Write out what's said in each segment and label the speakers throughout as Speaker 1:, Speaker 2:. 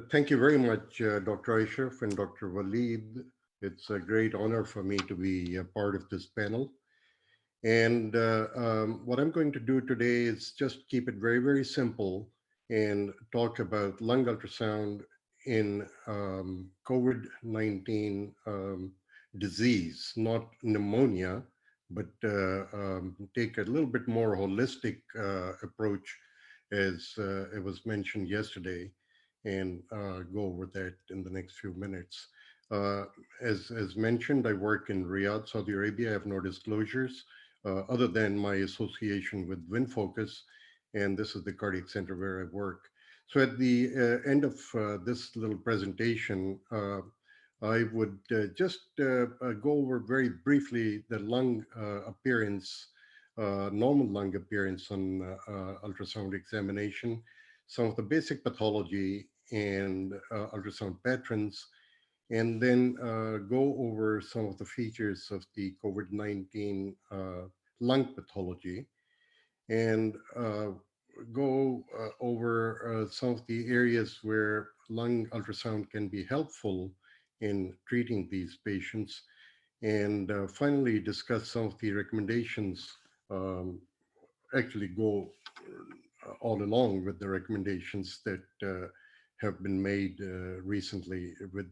Speaker 1: Thank you very much, Dr. Ashraf and Dr. Waleed. It's a great honor for me to be a part of this panel. And what I'm going to do today is just keep it very, very simple and talk about lung ultrasound in COVID-19 disease, not pneumonia, but take a little bit more holistic approach as it was mentioned yesterday and go over that in the next few minutes. Uh, as mentioned, I work in Riyadh, Saudi Arabia. I have no disclosures other than my association with WinFocus, and this is the cardiac center where I work. So at the end of this little presentation, I would just go over very briefly the lung appearance, normal lung appearance on ultrasound examination, some of the basic pathology and ultrasound patterns, and then go over some of the features of the COVID-19 lung pathology, and go over some of the areas where lung ultrasound can be helpful in treating these patients, and finally discuss some of the recommendations, um, actually go all along with the recommendations that have been made recently with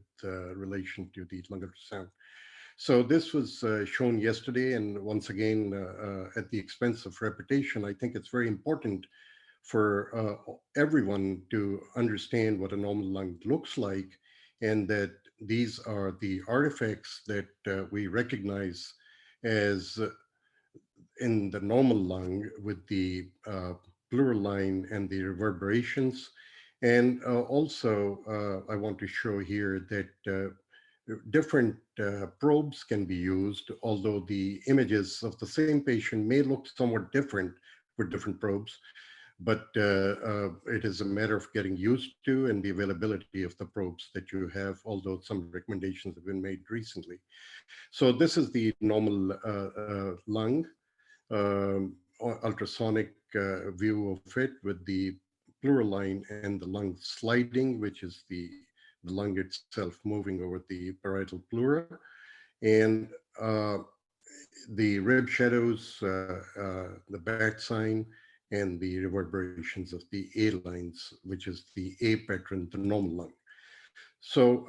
Speaker 1: relation to the lung ultrasound. So this was shown yesterday, and once again, at the expense of repetition, I think it's very important for everyone to understand what a normal lung looks like, and that these are the artifacts that we recognize as in the normal lung with the pleural line and the reverberations. And also, I want to show here that different probes can be used, although the images of the same patient may look somewhat different with different probes, but it is a matter of getting used to and the availability of the probes that you have, although some recommendations have been made recently. So this is the normal lung, ultrasonic view of it with the pleural line and the lung sliding, which is the lung itself moving over the parietal pleura, and the rib shadows, the bat sign, and the reverberations of the A lines, which is the A pattern, the normal lung. So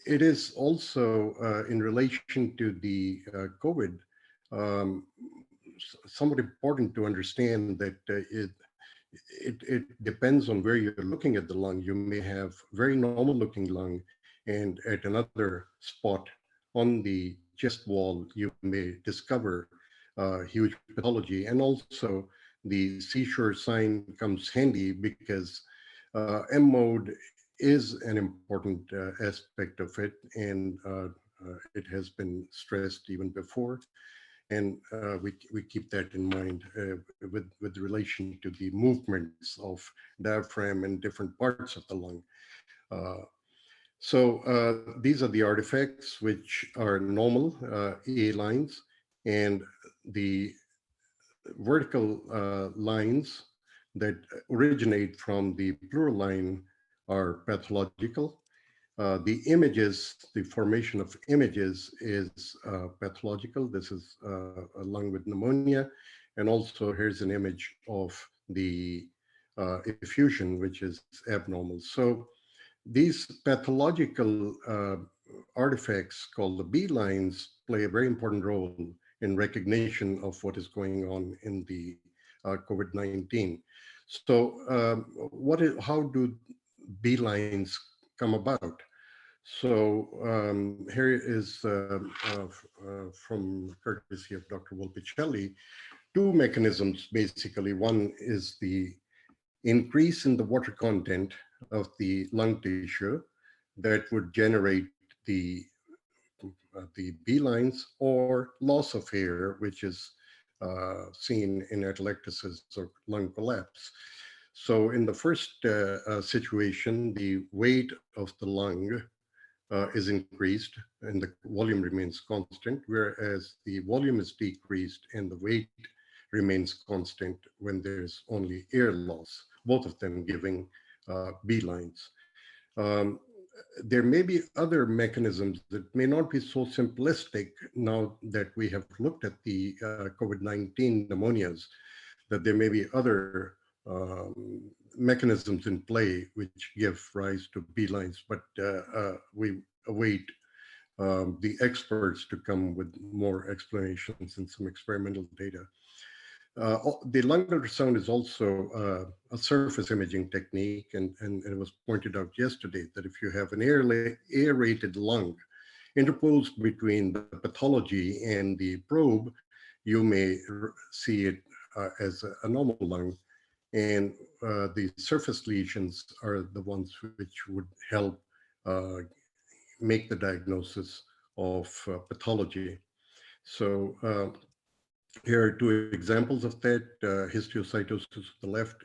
Speaker 1: it is also in relation to the COVID, um, somewhat important to understand that it depends on where you're looking at the lung. You may have very normal looking lung, and at another spot on the chest wall, you may discover huge pathology. And also the seashore sign comes handy because M mode is an important aspect of it, and it has been stressed even before. And we keep that in mind with relation to the movements of diaphragm and different parts of the lung. Uh, so these are the artifacts which are normal A lines, and the vertical lines that originate from the pleural line are pathological. The images, the formation of images is pathological. This is a lung with pneumonia. And also here's an image of the effusion, which is abnormal. So these pathological artifacts called the B lines play a very important role in recognition of what is going on in the COVID-19. So how do B lines come about? So here is from courtesy of Dr. Volpicelli, two mechanisms basically. One is the increase in the water content of the lung tissue that would generate the B lines, or loss of air, which is seen in atelectasis or lung collapse. So in the first situation, the weight of the lung is increased and the volume remains constant, whereas the volume is decreased and the weight remains constant when there's only air loss, both of them giving B lines. Um, there may be other mechanisms that may not be so simplistic now that we have looked at the COVID-19 pneumonias, that there may be other mechanisms in play which give rise to B lines, but we await the experts to come with more explanations and some experimental data. The lung ultrasound is also a surface imaging technique, and it was pointed out yesterday that if you have an aerated lung interposed between the pathology and the probe, you may see it as a normal lung, and the surface lesions are the ones which would help uh, make the diagnosis of pathology. So here are two examples of that, histiocytosis on the left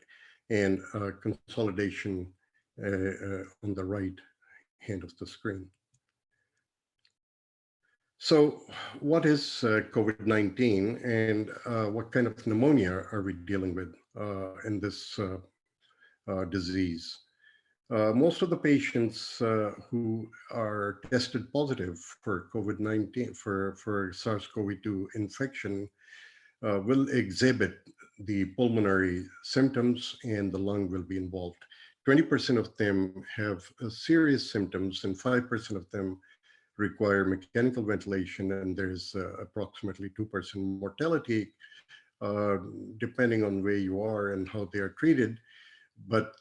Speaker 1: and consolidation on the right hand of the screen. So what is COVID-19 and what kind of pneumonia are we dealing with in this disease? Most of the patients who are tested positive for COVID-19, for SARS-CoV-2 infection, will exhibit the pulmonary symptoms and the lung will be involved. 20% of them have serious symptoms and 5% of them require mechanical ventilation, and there's approximately 2% mortality uh, depending on where you are and how they are treated. But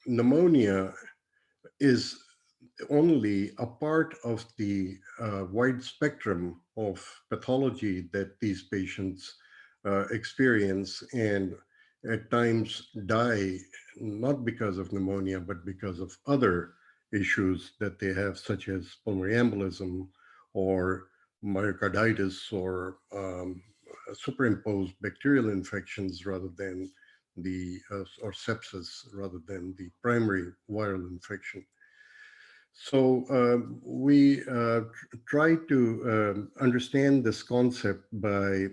Speaker 1: pneumonia is only a part of the wide spectrum of pathology that these patients experience, and at times die not because of pneumonia, but because of other issues that they have, such as pulmonary embolism or myocarditis or superimposed bacterial infections rather than the, or sepsis rather than the primary viral infection. So we try to understand this concept by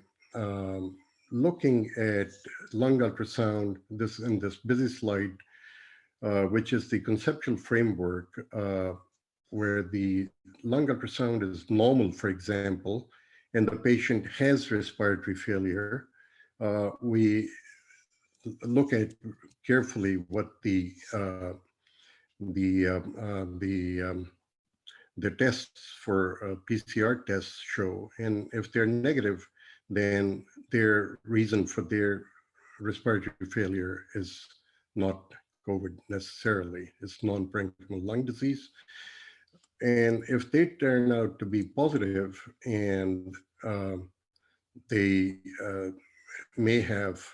Speaker 1: looking at lung ultrasound, this in this busy slide, which is the conceptual framework where the lung ultrasound is normal, for example, and the patient has respiratory failure. We look at carefully what the uh, uh, the um, the tests for PCR tests show. And if they're negative, then their reason for their respiratory failure is not COVID necessarily, it's non-parenchymal lung disease. And if they turn out to be positive and they may have,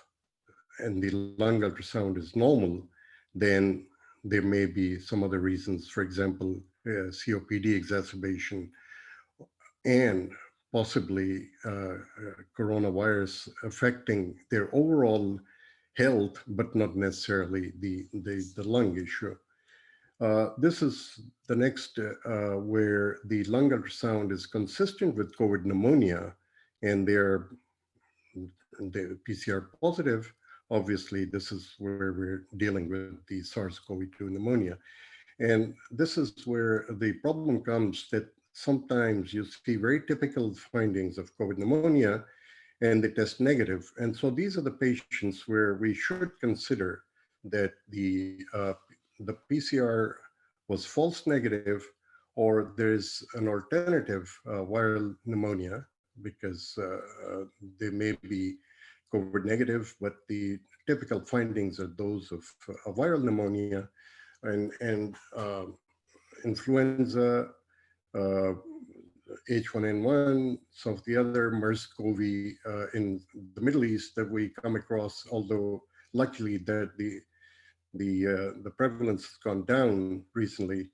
Speaker 1: and the lung ultrasound is normal, then there may be some other reasons, for example, COPD exacerbation and possibly coronavirus affecting their overall health, but not necessarily the lung issue. This is the next where the lung ultrasound is consistent with COVID pneumonia and they're PCR positive. Obviously, this is where we're dealing with the SARS-CoV-2 pneumonia. And this is where the problem comes that sometimes you see very typical findings of COVID pneumonia and they test negative. And so these are the patients where we should consider that the PCR was false negative, or there's an alternative viral pneumonia, because they may be COVID negative, but the typical findings are those of viral pneumonia and influenza, uh, H1N1, some of the other MERS-CoV in the Middle East that we come across, although luckily that the prevalence has gone down recently,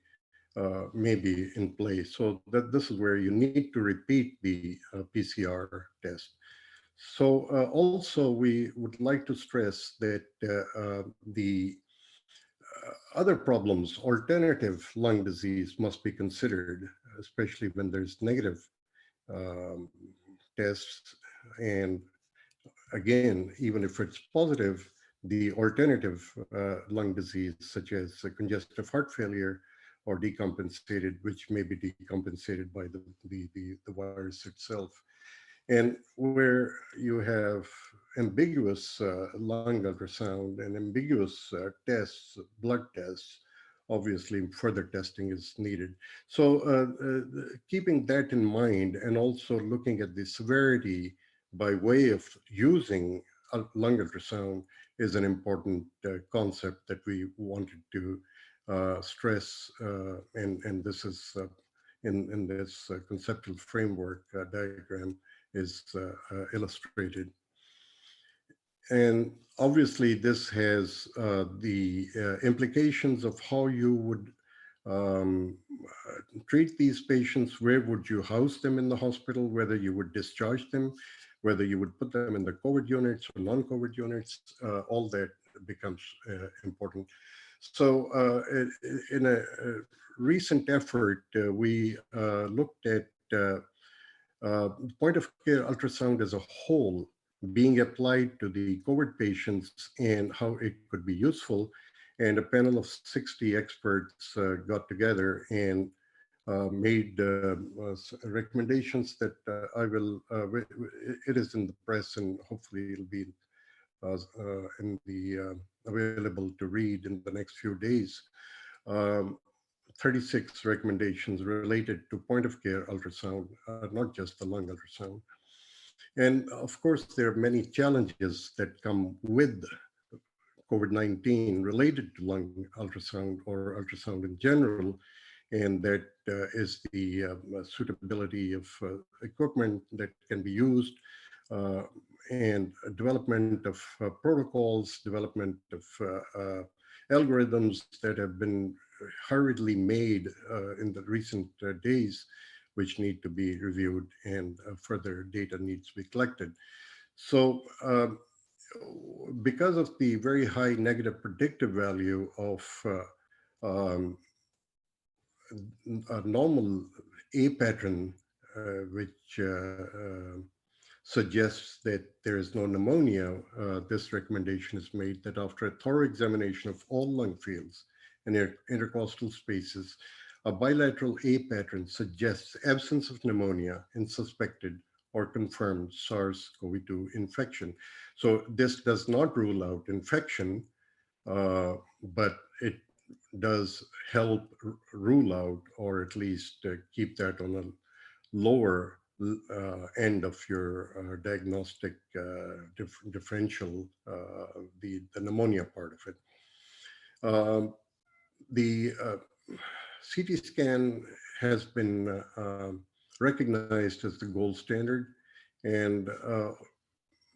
Speaker 1: may be in play. So that this is where you need to repeat the PCR test. So also we would like to stress that the other problems, alternative lung disease must be considered, especially when there's negative um, tests. And again, even if it's positive, the alternative lung disease, such as congestive heart failure or decompensated, which may be decompensated by the virus itself. And where you have ambiguous lung ultrasound and ambiguous tests, blood tests, obviously further testing is needed. So keeping that in mind and also looking at the severity by way of using lung ultrasound is an important concept that we wanted to stress, and this is in this conceptual framework diagram is illustrated. And obviously this has the implications of how you would treat these patients, where would you house them in the hospital, whether you would discharge them, whether you would put them in the COVID units or non-COVID units, all that becomes important. So in a recent effort, we looked at point of care ultrasound as a whole being applied to the COVID patients and how it could be useful. And a panel of 60 experts got together and made recommendations that it is in the press and hopefully it'll be available to read in the next few days. Um, 36 recommendations related to point of care ultrasound, not just the lung ultrasound. And of course, there are many challenges that come with COVID-19 related to lung ultrasound or ultrasound in general. And that is the suitability of equipment that can be used, uh, and development of protocols, development of algorithms that have been hurriedly made in the recent days, which need to be reviewed and further data needs to be collected. So because of the very high negative predictive value of um, a normal A pattern, which suggests that there is no pneumonia, this recommendation is made that after a thorough examination of all lung fields and intercostal spaces, a bilateral A pattern suggests absence of pneumonia in suspected or confirmed SARS-CoV-2 infection. So this does not rule out infection, but it does help rule out, or at least keep that on a lower end of your diagnostic differential, the pneumonia part of it. The CT scan has been recognized as the gold standard, and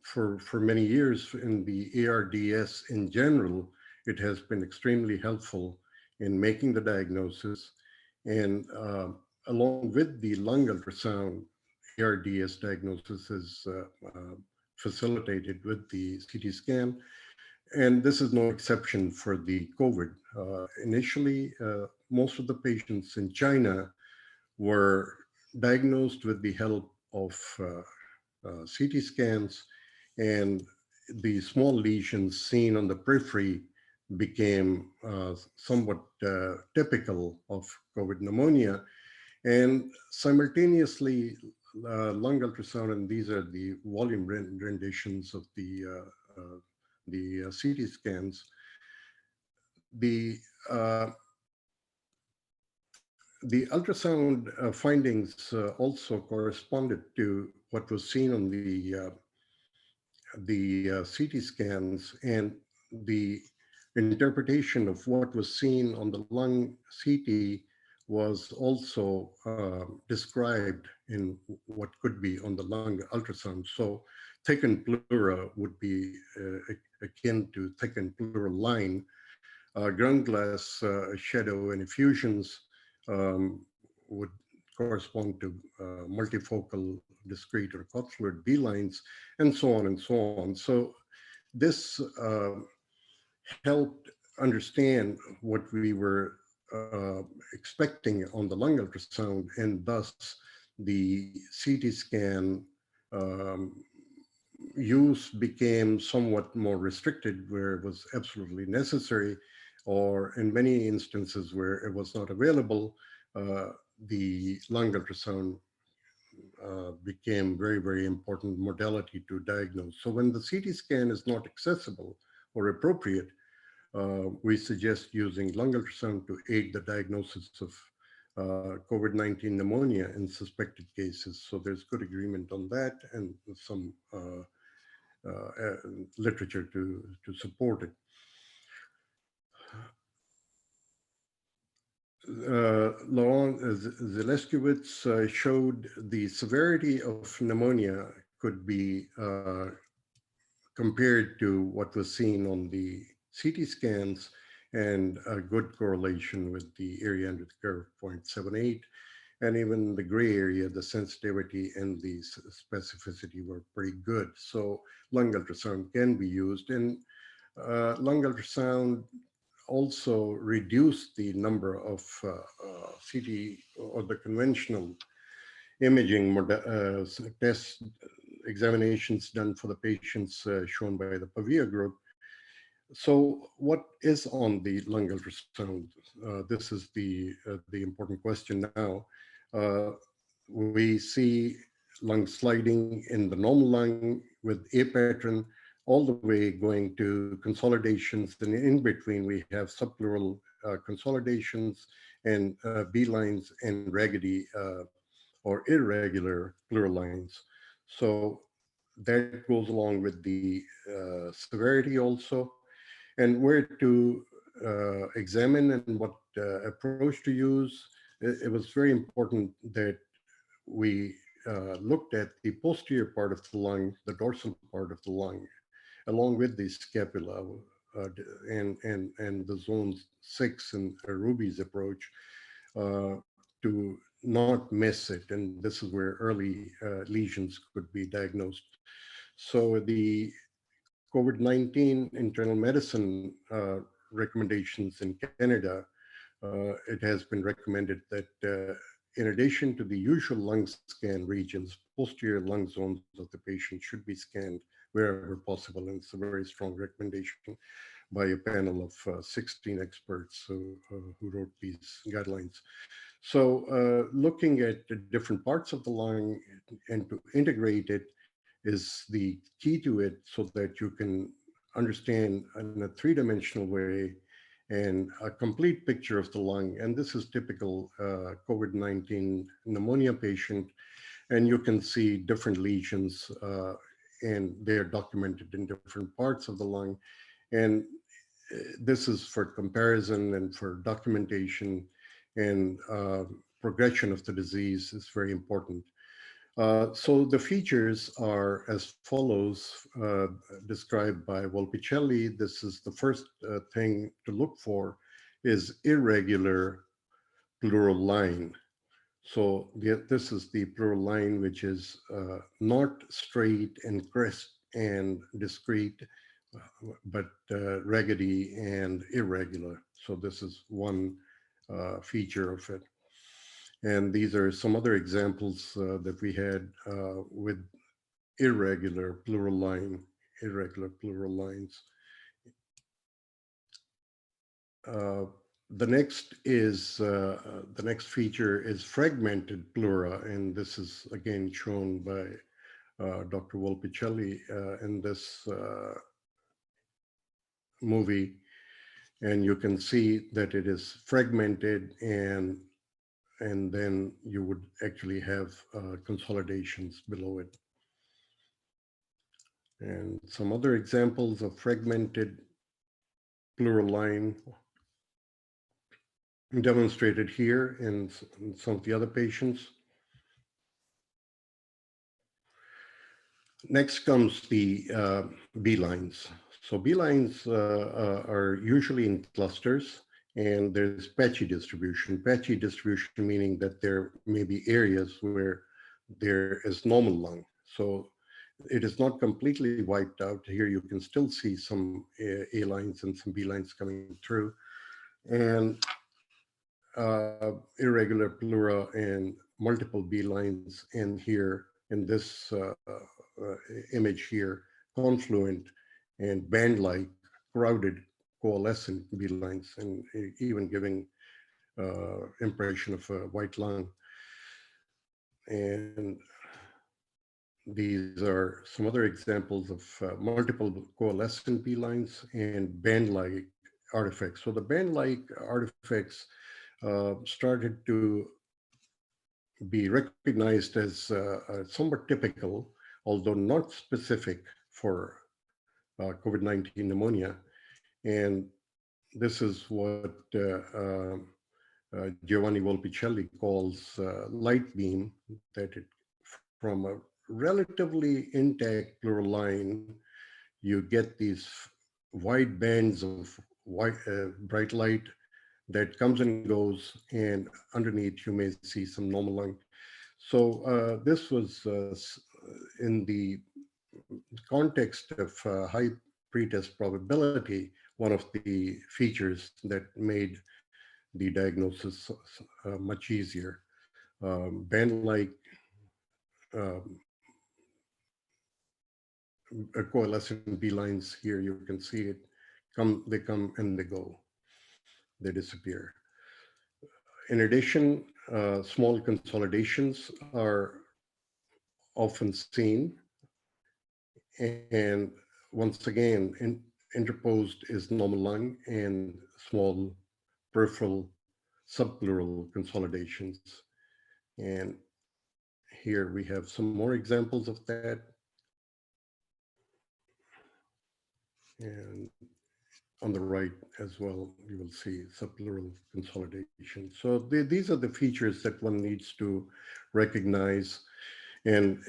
Speaker 1: for many years in the ARDS in general, it has been extremely helpful in making the diagnosis. And along with the lung ultrasound, ARDS diagnosis is facilitated with the CT scan. And this is no exception for the COVID. Initially, most of the patients in China were diagnosed with the help of CT scans, and the small lesions seen on the periphery became somewhat typical of COVID pneumonia. And simultaneously, lung ultrasound, and these are the volume renditions of the CT scans, the the ultrasound findings also corresponded to what was seen on the CT scans, and the interpretation of what was seen on the lung CT was also described in what could be on the lung ultrasound. So thickened pleura would be akin to thickened pleural line. Ground glass shadow and effusions would correspond to multifocal discrete or capsular B lines, and so on and so on. So this helped understand what we were expecting on the lung ultrasound, and thus the CT scan use became somewhat more restricted where it was absolutely necessary, or in many instances where it was not available, the lung ultrasound became very, very important modality to diagnose. So when the CT scan is not accessible or appropriate, we suggest using lung ultrasound to aid the diagnosis of COVID-19 pneumonia in suspected cases. So there's good agreement on that and some literature to support it. Laurent Zeleskiewicz showed the severity of pneumonia could be compared to what was seen on the CT scans, and a good correlation with the area under the curve, 0.78, and even the gray area, the sensitivity and the specificity were pretty good. So lung ultrasound can be used, and lung ultrasound also reduced the number of CT or the conventional imaging tests, examinations done for the patients shown by the Pavia group. So what is on the lung ultrasound? This is the important question now. We see lung sliding in the normal lung with A pattern all the way going to consolidations, and in between we have subpleural consolidations and B lines and raggedy or irregular pleural lines. So that goes along with the severity also, and where to examine and what approach to use. It was very important that we looked at the posterior part of the lung, the dorsal part of the lung, along with the scapula and the zone 6 in Ruby's approach to not miss it. And this is where early lesions could be diagnosed. So the COVID-19 internal medicine recommendations in Canada, it has been recommended that in addition to the usual lung scan regions, posterior lung zones of the patient should be scanned wherever possible. And it's a very strong recommendation by a panel of 16 experts who wrote these guidelines. So looking at the different parts of the lung and to integrate it is the key to it, so that you can understand in a three-dimensional way and a complete picture of the lung. And this is typical COVID-19 pneumonia patient. And you can see different lesions and they're documented in different parts of the lung. And this is for comparison and for documentation, and progression of the disease is very important. So the features are as follows, described by Volpicelli. This is the first thing to look for is irregular pleural line. So this is the pleural line, which is not straight and crisp and discrete, but raggedy and irregular. So this is one feature of it. And these are some other examples that we had with irregular pleural lines. The next feature is fragmented pleura, and this is again shown by Dr. Volpicelli in this movie, and you can see that it is fragmented, and then you would actually have consolidations below it. And some other examples of fragmented pleural line demonstrated here in some of the other patients. Next comes the B lines. So B lines are usually in clusters, and there's patchy distribution. Patchy distribution meaning that there may be areas where there is normal lung. So it is not completely wiped out. Here you can still see some A lines and some B lines coming through. And irregular pleura and multiple B lines in here in this image here, confluent and band-like, crowded, coalescent B lines, and even giving impression of a white lung. And these are some other examples of multiple coalescent B lines and band-like artifacts. So the band-like artifacts started to be recognized as somewhat typical, although not specific for COVID-19 pneumonia. And this is what Giovanni Volpicelli calls light beam, that it, from a relatively intact pleural line, you get these wide bands of white, bright light that comes and goes, and underneath you may see some normal lung. So this was in the context of high pretest probability, one of the features that made the diagnosis much easier. Band-like coalescent B lines here, you can see it, they come and they go, they disappear. In addition, small consolidations are often seen, and once again, interposed is normal lung and small peripheral subpleural consolidations. And here we have some more examples of that. And on the right as well, you will see subpleural consolidation. So these are the features that one needs to recognize. And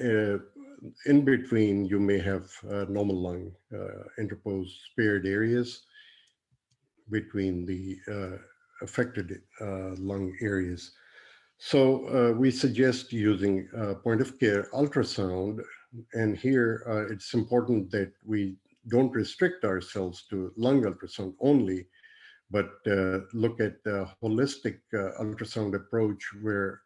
Speaker 1: in between, you may have normal lung, interposed spared areas between the affected lung areas. So we suggest using point of care ultrasound. And here it's important that we don't restrict ourselves to lung ultrasound only, but look at the holistic ultrasound approach where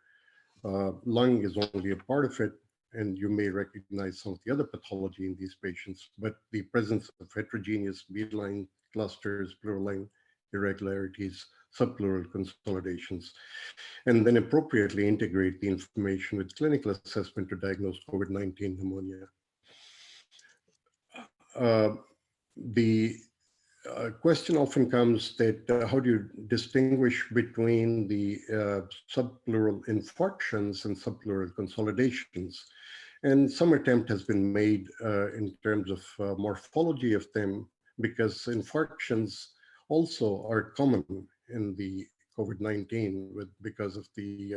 Speaker 1: lung is only a part of it, and you may recognize some of the other pathology in these patients, but the presence of heterogeneous B-line clusters, pleural line irregularities, subpleural consolidations, and then appropriately integrate the information with clinical assessment to diagnose COVID-19 pneumonia. The question often comes that how do you distinguish between the subpleural infarctions and subpleural consolidations? And some attempt has been made in terms of morphology of them, because infarctions also are common in the COVID-19 because of the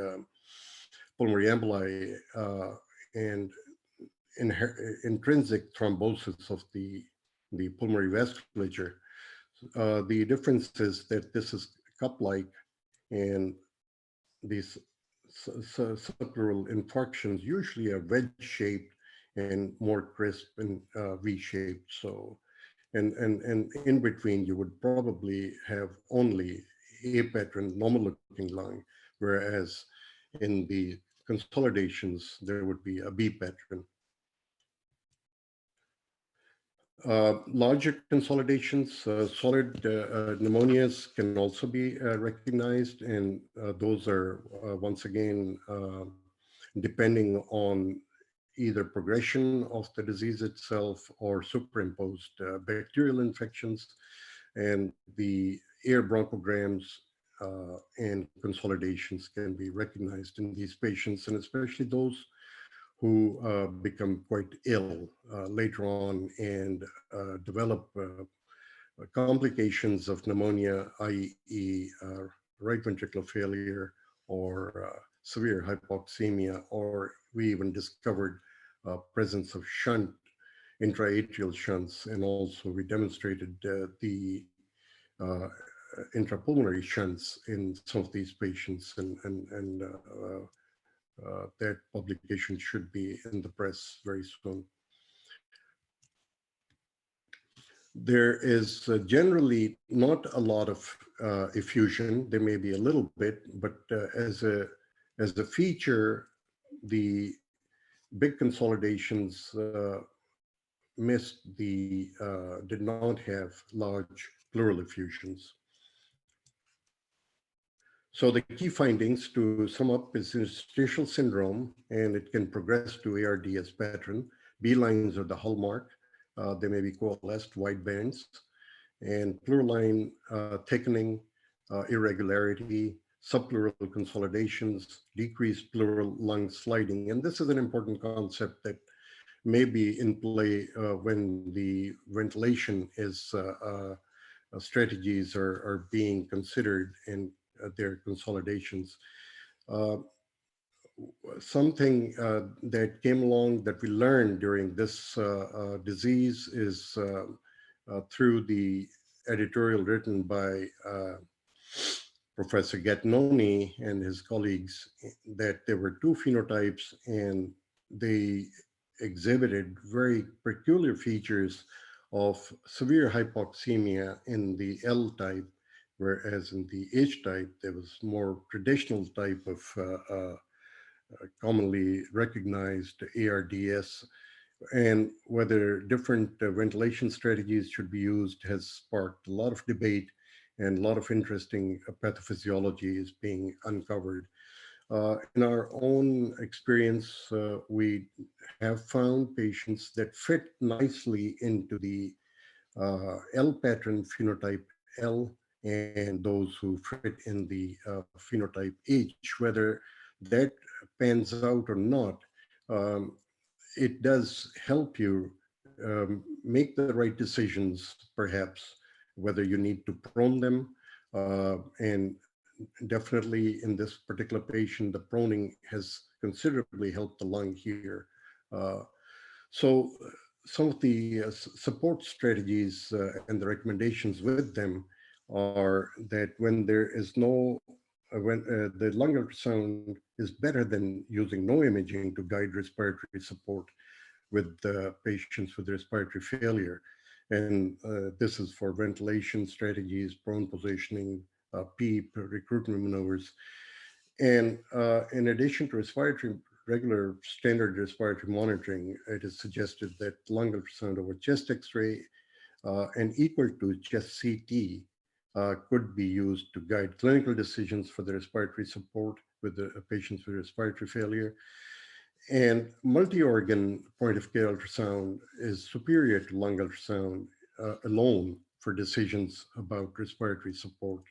Speaker 1: pulmonary emboli and intrinsic thrombosis of the pulmonary vasculature. The difference is that this is cup-like, and these subpleural infarctions usually are wedge-shaped and more crisp and V-shaped. So, and in between, you would probably have only A pattern, normal-looking lung, whereas in the consolidations, there would be a B pattern. Larger consolidations, solid pneumonias can also be recognized, and those are once again depending on either progression of the disease itself or superimposed bacterial infections, and the air bronchograms and consolidations can be recognized in these patients, and especially those who become quite ill later on and develop complications of pneumonia, i.e. Right ventricular failure or severe hypoxemia, or we even discovered presence of shunt, intraatrial shunts, and also we demonstrated the intrapulmonary shunts in some of these patients, and that publication should be in the press very soon. There is generally not a lot of effusion. There may be a little bit, but as a feature, the big consolidations did not have large pleural effusions. So the key findings, to sum up, is interstitial syndrome, and it can progress to ARDS pattern. B lines are the hallmark. They may be coalesced wide bands, and pleural line thickening, irregularity, subpleural consolidations, decreased pleural lung sliding. And this is an important concept that may be in play when the ventilation is strategies are being considered in their consolidations. Uh, Something that came along that we learned during this disease is through the editorial written by Professor Gatnoni and his colleagues, that there were two phenotypes and they exhibited very peculiar features of severe hypoxemia in the L type, whereas in the H type, there was more traditional type of commonly recognized ARDS, and whether different ventilation strategies should be used has sparked a lot of debate, and a lot of interesting pathophysiology is being uncovered. In our own experience, we have found patients that fit nicely into the L pattern phenotype L, and those who fit in the phenotype H. Whether that pans out or not, um, it does help you make the right decisions, perhaps, whether you need to prone them. And definitely in this particular patient, the proning has considerably helped the lung here. Uh, so some of the support strategies and the recommendations with them are that when there is no, when the lung ultrasound is better than using no imaging to guide respiratory support with patients with respiratory failure. And this is for ventilation strategies, prone positioning, PEEP, recruitment maneuvers. And in addition to regular standard respiratory monitoring, it is suggested that lung ultrasound over chest X-ray and equal to chest CT could be used to guide clinical decisions for the respiratory support with the patients with respiratory failure. And multi-organ point of care ultrasound is superior to lung ultrasound alone for decisions about respiratory support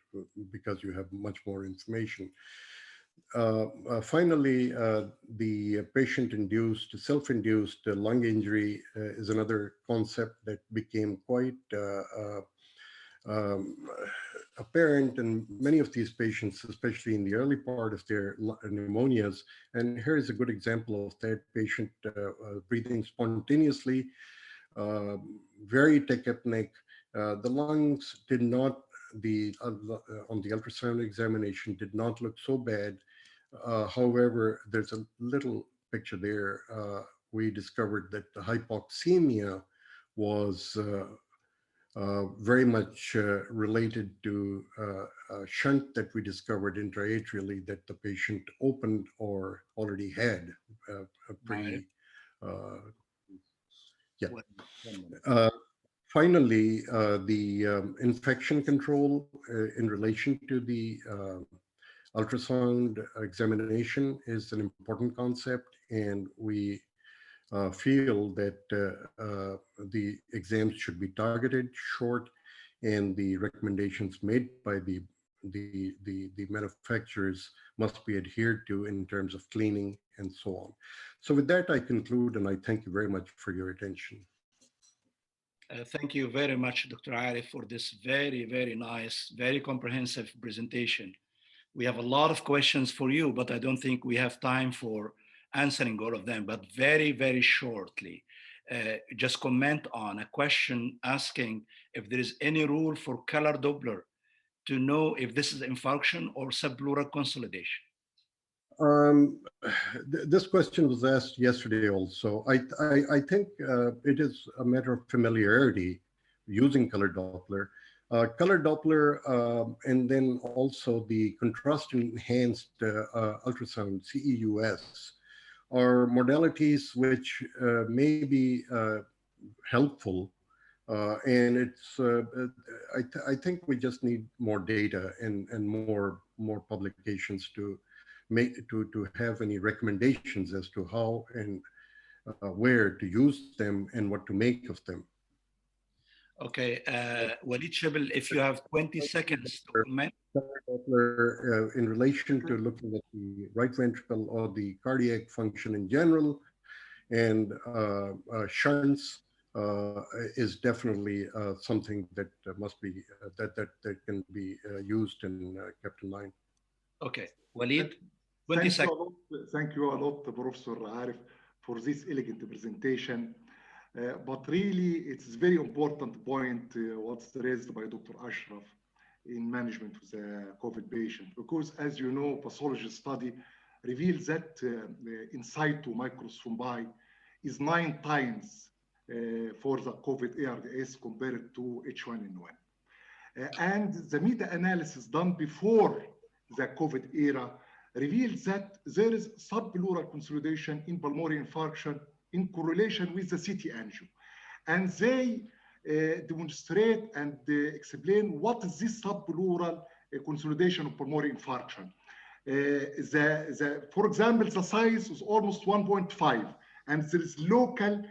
Speaker 1: because you have much more information. Finally, the patient-induced, self-induced lung injury is another concept that became quite um, apparent in many of these patients, especially in the early part of their pneumonias. And here is a good example of that patient breathing spontaneously, uh, very tachypneic. The lungs did not, on the ultrasound examination, did not look so bad. However, there's a little picture there. We discovered that the hypoxemia was very much related to a shunt that we discovered intraatrially that the patient opened or already had a pre. Uh, yeah. Uh, Finally, the infection control in relation to the ultrasound examination is an important concept, and we feel that the exams should be targeted, short, and the recommendations made by the manufacturers must be adhered to in terms of cleaning and so on. So with that, I conclude, and I thank you very much for your attention.
Speaker 2: Thank you very much, Dr. Arif, for this very, very nice, very comprehensive presentation. We have a lot of questions for you, but I don't think we have time for answering all of them, but very, very shortly. Just comment on a question asking if there is any rule for color Doppler to know if this is infarction or subpleural consolidation.
Speaker 1: This question was asked yesterday also. I think it is a matter of familiarity using color Doppler. Color Doppler and then also the contrast enhanced ultrasound, CEUS, are modalities which may be helpful. And I think we just need more data and more publications to to have any recommendations as to how and where to use them and what to make of them.
Speaker 2: Okay, Walid Shibel, if you have 20 seconds to comment.
Speaker 1: In relation to looking at the right ventricle or the cardiac function in general, and shunts is definitely something that must be that can be used and kept in mind.
Speaker 2: Okay, Walid, 20 seconds.
Speaker 3: Thank you a lot, Professor Arif, for this elegant presentation. But really, it's a very important point what's raised by Dr. Ashraf in management of the COVID patient, because as you know, pathology study reveals that in situ microthrombi is 9 times for the COVID ARDS compared to H1N1. And the meta-analysis done before the COVID era reveals that there is subpleural consolidation in pulmonary infarction in correlation with the CT angio. And they demonstrate and explain what is this subpleural consolidation of pulmonary infarction. For example, the size is almost 1.5, and there is local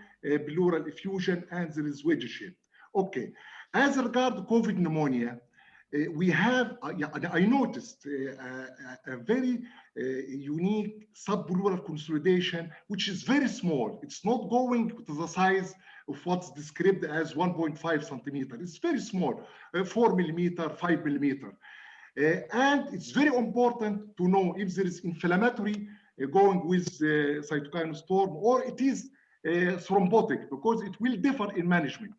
Speaker 3: pleural effusion, and there is wedge shape. Okay, as regard COVID pneumonia, we have, I noticed a very unique subpleural consolidation, which is very small. It's not going to the size of what's described as 1.5 centimeter. It's very small, 4 millimeter, 5 millimeter. And it's very important to know if there is inflammatory going with cytokine storm, or it is thrombotic, because it will differ in management.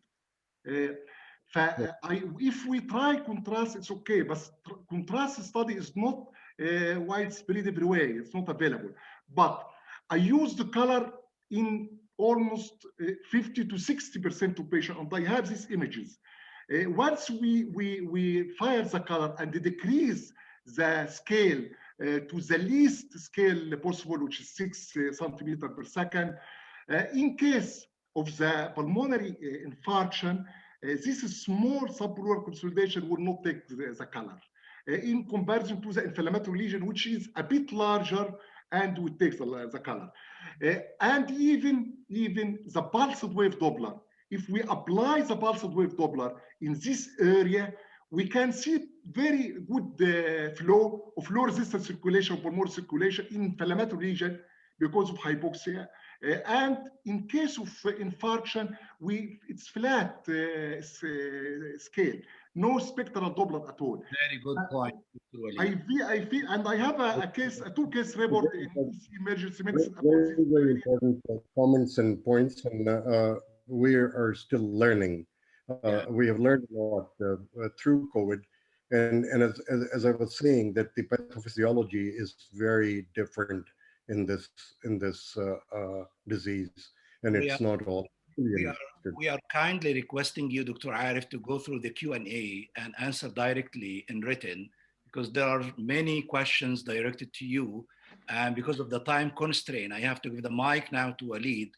Speaker 3: If we try contrast, it's okay, but contrast study is not widespread everywhere. It's not available. But I use the color in almost 50 to 60% of patients, and I have these images. Once we fire the color and decrease the scale to the least scale possible, which is 6 centimeters per second, in case of the pulmonary infarction, this small subpleural consolidation will not take the color in comparison to the inflammatory lesion, which is a bit larger and will take the color. And even the pulsed wave Doppler, if we apply the pulsed wave Doppler in this area, we can see very good flow of low resistance circulation, pulmonary circulation in inflammatory region because of hypoxia. And in case of infarction, it's flat scale, no spectral Doppler at all.
Speaker 2: Very good point.
Speaker 3: I feel, and I have a 2-case report in emergency medicine.
Speaker 1: Very important comments and points, and we are still learning. We have learned a lot through COVID, and as I was saying, that the pathophysiology is very different in this disease, and it's not all.
Speaker 2: We are kindly requesting you, Dr. Arif, to go through the Q&A and answer directly in written, because there are many questions directed to you. And because of the time constraint, I have to give the mic now to Walid